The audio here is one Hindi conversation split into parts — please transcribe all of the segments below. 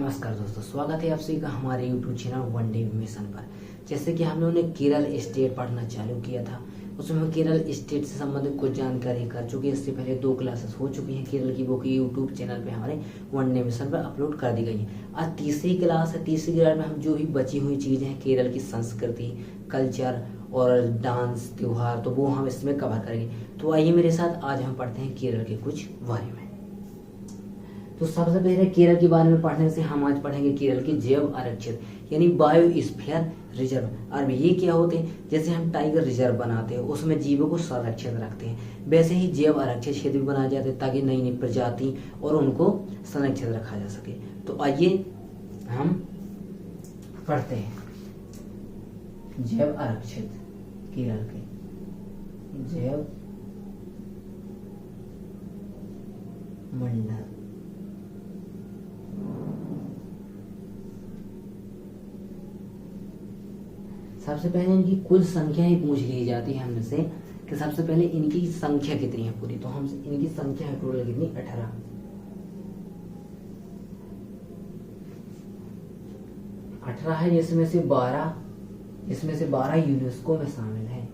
नमस्कार दोस्तों, स्वागत है आप सभी का हमारे YouTube channel one day mission पर। जैसे कि हम लोगों ने केरल स्टेट पढ़ना चालू किया था, उसमें हम केरल स्टेट से संबंधित कुछ जानकारी कर चुके हैं। इससे पहले 2 क्लासेस हो चुकी हैं केरल की, वो की YouTube चैनल पे हमारे वन डे मिशन पर अपलोड कर दी गई है। आज तीसरी क्लास है। तीसरी क्लास में हम जो भी बची हुई चीज़ें हैं केरल की संस्कृति, कल्चर और डांस, त्योहार, तो वो हम इसमें कवर करेंगे। तो आइए मेरे साथ, आज हम पढ़ते हैं केरल के कुछ बारे में। तो सबसे पहले केरल के बारे में पढ़ने से हम आज पढ़ेंगे केरल के जैव आरक्षित यानी बायोस्फीयर रिजर्व। और ये क्या होते हैं? जैसे हम टाइगर रिजर्व बनाते हैं, उसमें जीवों को संरक्षित रखते हैं, वैसे ही जैव आरक्षित क्षेत्र भी बनाए जाते हैं ताकि नई नई प्रजाति और उनको संरक्षित रखा जा सके। तो आइए हम पढ़ते हैं जैव आरक्षित केरल के जैव मंडल। सबसे पहले इनकी कुल संख्या ही पूछ ली जाती है हमसे कि सबसे पहले इनकी संख्या कितनी है पूरी। तो हमसे इनकी संख्या है टोटल कितनी? 18। 18 है, जिसमें से 12 यूनेस्को में शामिल है।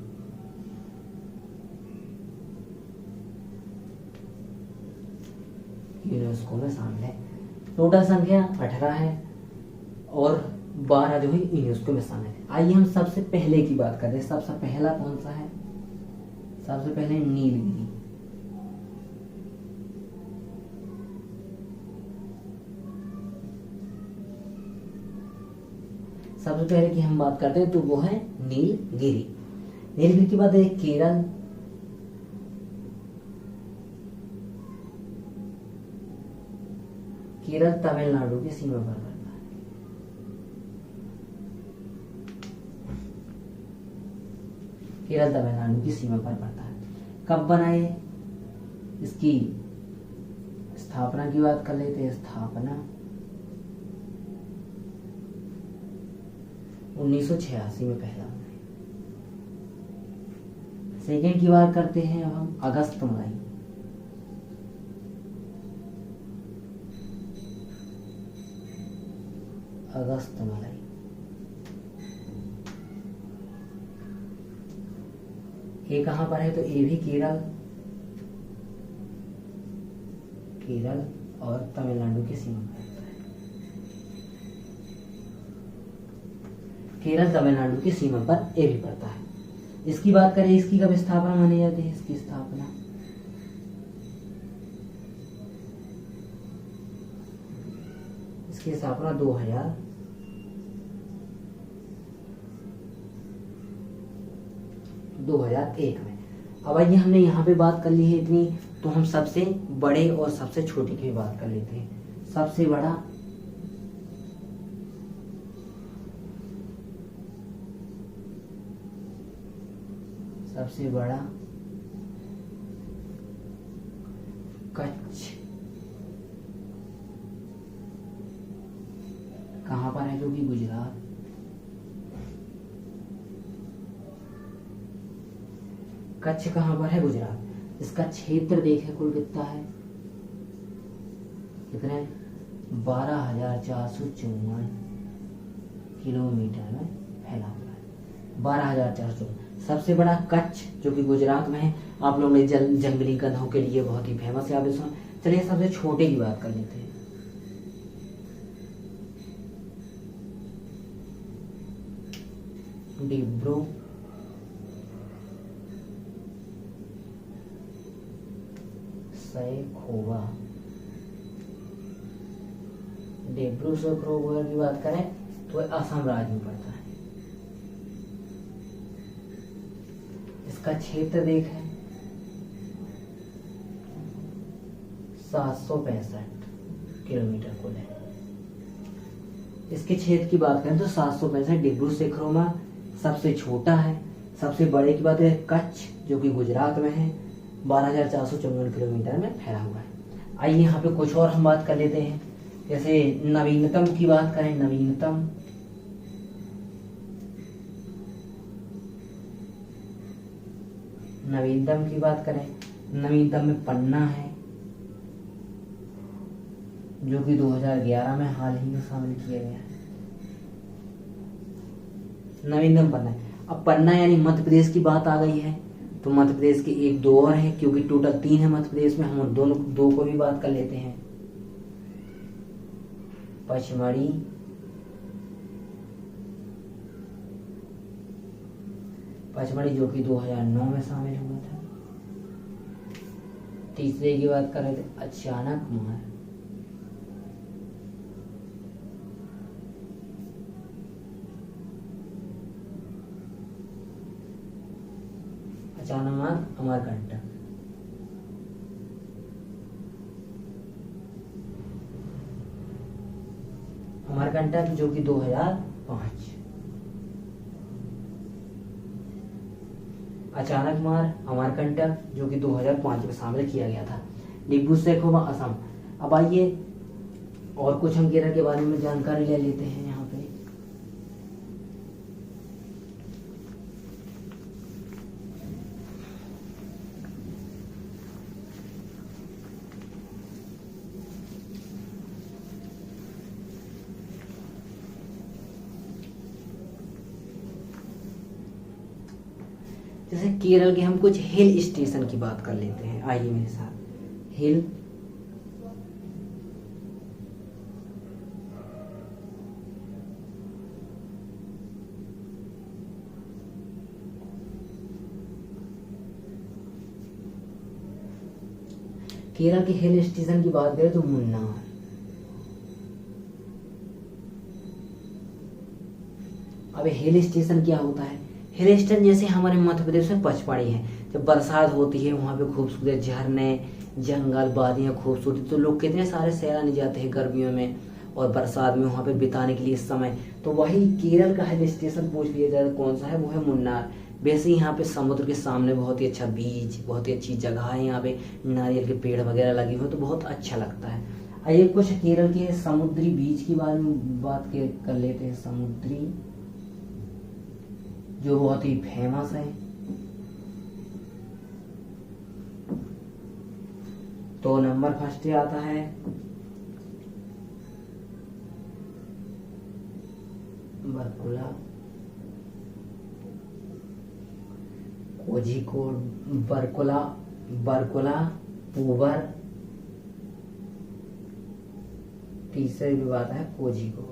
यूनेस्को में शामिल है। टोटल संख्या 18 है और 12 जो है यूनेस्को में शामिल है। आइए हम सबसे पहले की बात करते हैं। सबसे पहला कौन सा है? सबसे पहले नीलगिरी। सबसे पहले की हम बात करते हैं तो वो है नीलगिरी। नीलगिरी की बात है केरल, तमिलनाडु की सीमा पर है। केरल तमिलनाडु की सीमा पर पड़ता है। कब बनाए? इसकी स्थापना की बात कर लेते हैं। स्थापना 1986 में पहला। सेकेंड की बात करते हैं अब हम अगस्त मलाई। अगस्त मलाई ये कहां पर है? तो ये भी केरल और तमिलनाडु की सीमा पर है। केरल तमिलनाडु की सीमा पर ये भी पड़ता है। इसकी बात करें, इसकी कब स्थापना मानी जाती है? इसकी स्थापना इसकी स्थापना 2001 में। अब आइए, हमने यहाँ पे बात कर ली है इतनी, तो हम सबसे बड़े और सबसे छोटे की बात कर लेते हैं। सबसे बड़ा कच्छ कहां पर है? जो कि गुजरात। कच्छ कहां पर है? गुजरात। इसका क्षेत्र देखें कुल कितना है? कितना है? 12,454 किलोमीटर में फैला हुआ है। 12,454। सबसे बड़ा कच्छ जो कि गुजरात में है। आप लोगों ने जंगली गधों के लिए बहुत ही फेमस है, आप सुना। चलिए सबसे छोटे की बात कर लेते हैं। डिब्रू सैखोवा। डिब्रू सैखोवा की बात करें तो असम राज्य में पड़ता है। इसका क्षेत्र देखें 765 किलोमीटर कुल है। इसके क्षेत्र की बात करें तो 765। डिब्रू सैखोवा सबसे छोटा है। सबसे बड़े की बात है कच्छ जो कि गुजरात में है, 12,454 किलोमीटर में फैला हुआ है। आइए यहाँ पे कुछ और हम बात कर लेते हैं। जैसे नवीनतम की बात करें, नवीनतम की बात करें, नवीनतम में पन्ना है। जो कि 2011 में हाल ही में शामिल किया गया है। नवीनतम पन्ना है। अब पन्ना यानी मध्य प्रदेश की बात आ गई है, तो मध्य प्रदेश के एक दो और हैं, क्योंकि टोटल 3 है मध्य प्रदेश में, हम उन दोनों दो को भी बात कर लेते हैं। पचमढ़ी, जो कि 2009 में शामिल हुआ था। तीसरे की बात कर रहे थे अचानक मार। अचानक मार अमरकंटक। अमरकंटक जो कि 2005। अचानक मार अमरकंटक जो कि 2005 में शामिल किया गया था। डिब्रू सैखोवा असम। अब आइए और कुछ हम केरल के बारे में जानकारी ले लेते हैं यहाँ पे। जैसे केरल के हम कुछ हिल स्टेशन की बात कर लेते हैं, आइए मेरे साथ। हिल केरल के हिल स्टेशन की बात करें तो मुन्नार। अब हिल स्टेशन क्या होता है? हिल स्टेशन जैसे हमारे मध्य प्रदेश में पचमढ़ी है, जब बरसात होती है वहाँ पे खूबसूरत झरने, जंगल, वादियाँ खूबसूरत, तो लोग कितने सारे सैलानी जाते हैं गर्मियों में और बरसात में वहाँ पे बिताने के लिए इस समय। तो वही केरल का हिल स्टेशन पूछ लिया जाए तो कौन सा है, वो है मुन्नार। वैसे ही यहाँ पे समुद्र के सामने बहुत ही अच्छा बीच, बहुत ही अच्छी जगह है, यहाँ पे नारियल के पेड़ वगैरह लगे हुए, तो बहुत अच्छा लगता है। आइए कुछ केरल के समुद्री बीच की बारे में बात कर लेते हैं। समुद्री जो बहुत ही फेमस है, तो नंबर फर्स्ट पे आता है बरकुला, कोझिकोड, बरकुला, पूबर, तीसरे भी आता है कोझिकोड।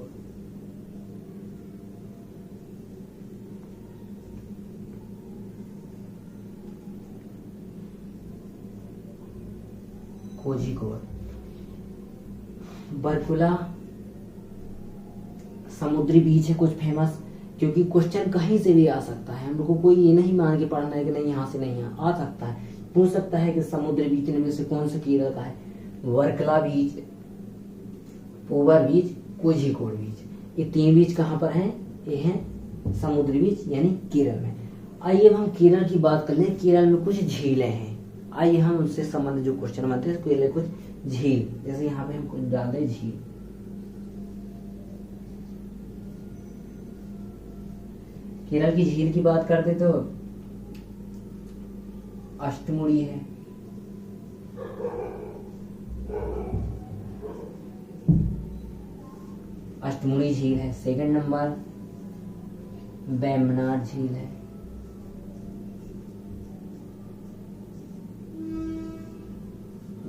कोझिकोड, बरकुला समुद्री बीच है कुछ फेमस, क्योंकि क्वेश्चन कहीं से भी आ सकता है। हम लोग को कोई ये नहीं मान के पढ़ना है कि नहीं यहाँ से नहीं आ सकता है, पूछ सकता है कि समुद्री बीच में से कौन सा केरल का है। वर्कला बीच, पूबर बीच, कोझिकोड बीच, ये 3 बीच कहाँ पर हैं? ये हैं समुद्री बीच यानी केरल में। आइए अब हम केरल की बात कर लें। केरल में कुछ झीलें हैं, आइए हम उससे संबंधित जो क्वेश्चन बनते हैं केरल कुछ झील, जैसे यहाँ पे हम कुछ डाल दें झील। केरल की झील की बात करते तो अष्टमुड़ी है, अष्टमुड़ी झील है। सेकंड नंबर वेम्बनाड झील है।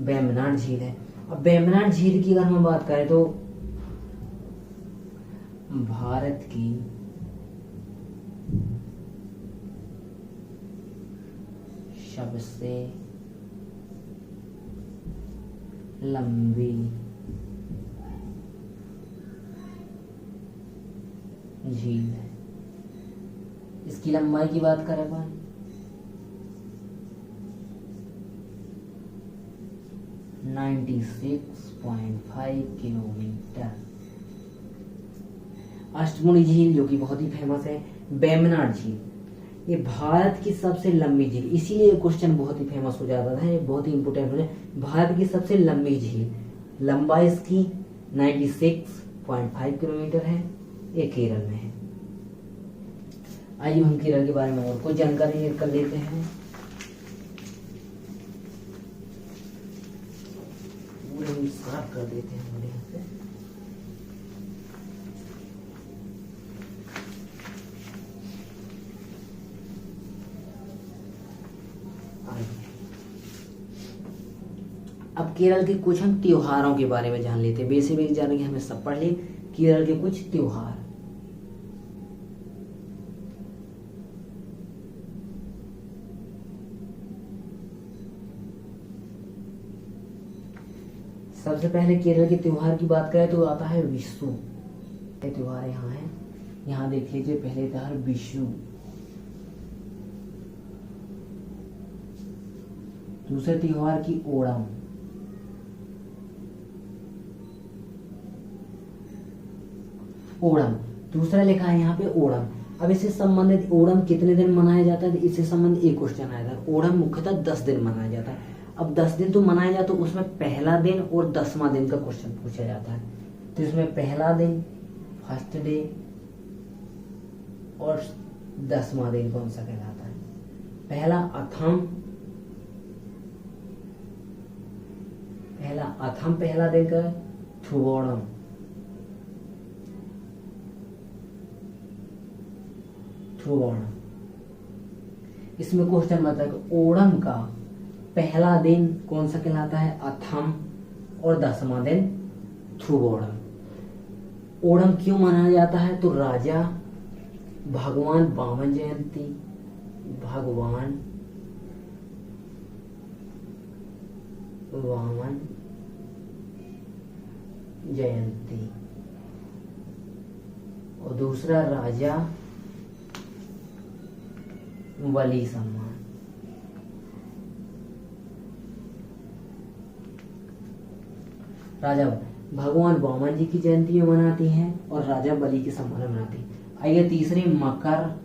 वेम्बनाड झील है। अब वेम्बनाड झील की अगर हम बात करें तो भारत की सबसे लंबी झील है। इसकी लंबाई की बात करें अपन 96.5 किलोमीटर। अष्टमुड़ी झील जो कि बहुत ही फेमस है। वेम्बनाड झील ये भारत की सबसे लंबी झील, इसीलिए क्वेश्चन बहुत ही फेमस हो जाता था, ये बहुत ही इंपोर्टेंट हो जाए। भारत की सबसे लंबी झील, लंबाई इसकी 96.5 किलोमीटर है, ये केरल में है। आइए हम केरल के बारे में और कुछ जानकारी कर लेते हैं। पूरे एकदम साफ कर देते हैं हमारे यहाँ से। अब केरल के कुछ हम त्योहारों के बारे में जान लेते हैं। बेसिक जान के हमें सब पढ़ लिए केरल के कुछ त्योहार। सबसे पहले केरल के त्योहार की बात करें तो आता है विशु। ये त्योहार यहाँ है, यहाँ देख लीजिए। पहले त्योहार विशु, दूसरे त्योहार की ओणम, ओणम दूसरा लिखा है यहाँ पे ओणम। अब इससे संबंधित ओणम कितने दिन मनाया जाता है, इससे संबंधित एक क्वेश्चन आया था। ओणम मुख्यतः 10 दिन मनाया जाता है। अब 10 दिन तो मनाया जाता है, तो उसमें पहला दिन और 10वां दिन का क्वेश्चन पूछा जाता है। तो इसमें पहला दिन, फर्स्ट डे और 10वां दिन कौन सा कहलाता है? पहला अथम, पहला दिन का थुवोणम, इसमें क्वेश्चन बताया कि ओणम का पहला दिन कौन सा कहलाता है? अथम, और 10वां दिन थ्रुवोणम। ओणम क्यों मनाया जाता है? तो राजा भगवान वामन जयंती, भगवान वामन जयंती, और दूसरा राजा बलि सम्मान। राजा भगवान वामन जी की जयंती में मनाती हैं और राजा बलि के सम्मान में मनाती हैं। आइए तीसरी मकर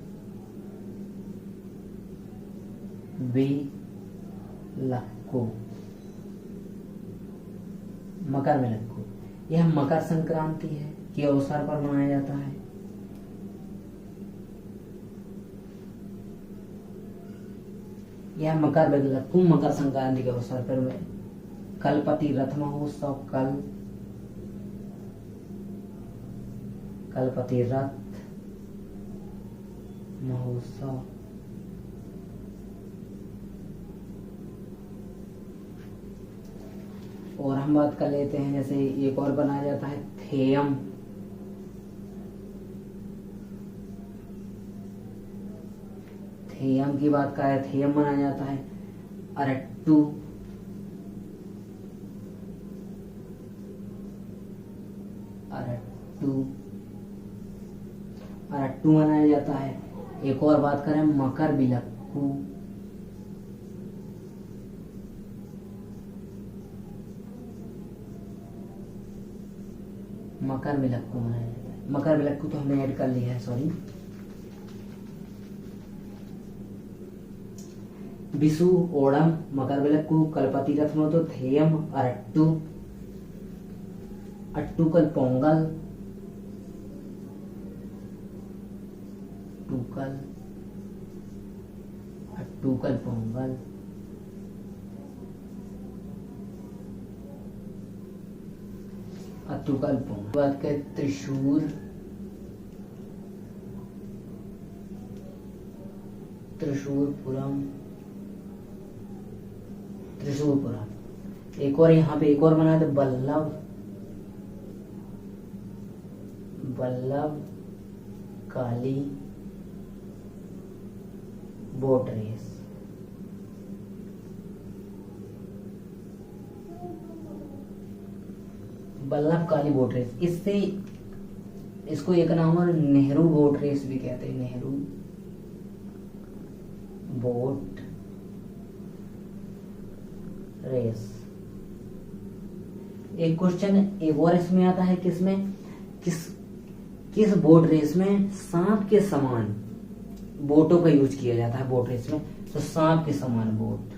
विलक्कू, मकर विलक्कू, यह मकर संक्रांति है के अवसर पर मनाया जाता है। यह मकर विलक्कू मकर संक्रांति के अवसर पर कलपति रथ महोत्सव, कलपति रथ महोत्सव, और हम बात कर लेते हैं जैसे एक और बनाया जाता है थेयम, थेयम की बात करें, थेयम मनाया जाता है। अरट्टू, अरट्टू मनाया जाता है। एक और बात करें मकर विलक्कू, मकर विलक्कू मनाया जाता है। मकर विलक्कू तो हमने ऐड कर लिया है, सॉरी। विशु, ओणम, मकर विलक्कू, कलपति रथ महोत्सव, थेयम, अरट्टू, अट्टूकल पोंगल, अट्टूकल पोंगल, अट्टूकल पोंगल। बात करें त्रिशूर, त्रिशूरपुरम, त्रिशूरपुरम। एक और यहाँ पे एक और बनाया था वल्लभ काली बोट रेस, वल्लभ काली बोट रेस। इससे इसको एक नाम और नेहरू बोट रेस भी कहते हैं, नेहरू बोट रेस। एक क्वेश्चन एक और इसमें आता है, किसमें किस बोट रेस में सांप के समान बोटों का यूज किया जाता है बोट रेस में? तो सांप के समान बोट,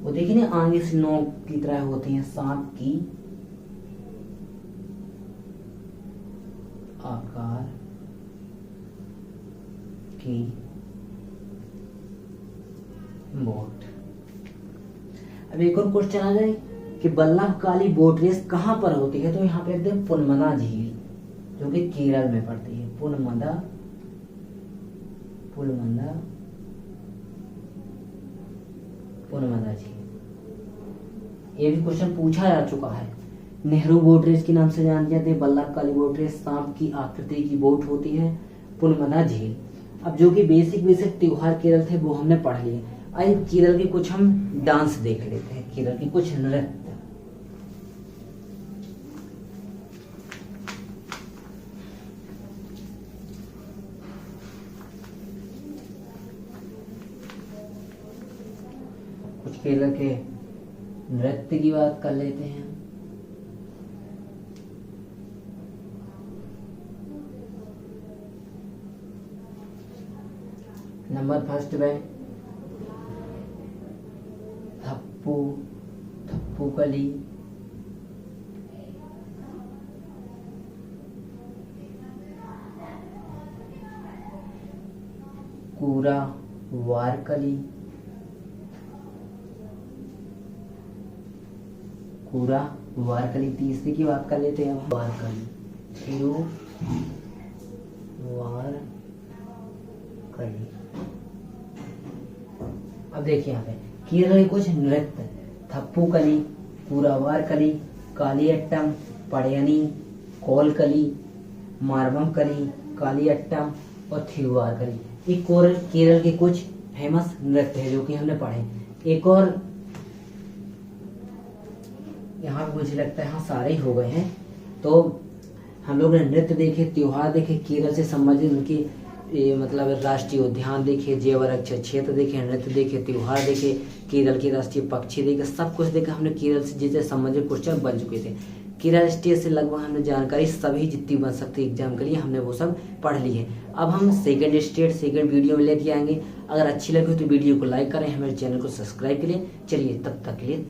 वो देखिए ना आगे से नोक की तरह होती है, सांप की आकार की बोट। अब एक और क्वेश्चन आ जाए, कि वल्लभकाली बोट रेस कहाँ पर होती है, तो यहाँ पे लिखते हैं पुनमदा झील, जो कि केरल में पड़ती है। पुनमदा झील, ये भी क्वेश्चन पूछा जा चुका है। नेहरू बोट रेस के नाम से जानी जाती है, वल्लभकाली बोट रेस सांप की आकृति की बोट होती है, पुनमदा झील। अब जो कि बेसिक त्योहार केरल थे वो हमने पढ़ लिए। आइए केरल के कुछ हम डांस देख लेते हैं, केरल के कुछ नृत्य। कुछ केरल के नृत्य की बात कर लेते हैं। नंबर फर्स्ट में थप्पू कली, कूरा वारकली, तीसरी की बात कर लेते हैं अब। वारकली। अब देखिए यहाँ पे केरल के कुछ नृत्य, थप्पू कली, कूरावार कली, कालियट्टम, पड़यनी, कोल कली, मारवम कली, कालियट्टम और थिरुवार कली। ये केरल के कुछ फेमस नृत्य है जो कि हमने पढ़े। एक और यहाँ मुझे लगता है हाँ सारे ही हो गए हैं। तो हम लोग ने नृत्य देखे, त्योहार देखे, केरल से संबंधित उनकी मतलब राष्ट्रीय उद्यान देखे, जैव आरक्षित क्षेत्र देखे, नृत्य देखे, त्योहार देखे, केरल के राष्ट्रीय पक्षी देखे, सब कुछ देखा हमने। केरल से जिससे संबंधित क्वेश्चन बन चुके थे। केरल स्टेट से लगभग हमने जानकारी सभी जितनी बन सकती एग्जाम के लिए हमने वो सब पढ़ ली है। अब हम सेकंड स्टेट सेकंड वीडियो में लेके आएंगे। अगर अच्छी लगी तो वीडियो को लाइक करें, हमारे चैनल को सब्सक्राइब करें। चलिए तब तक के लिए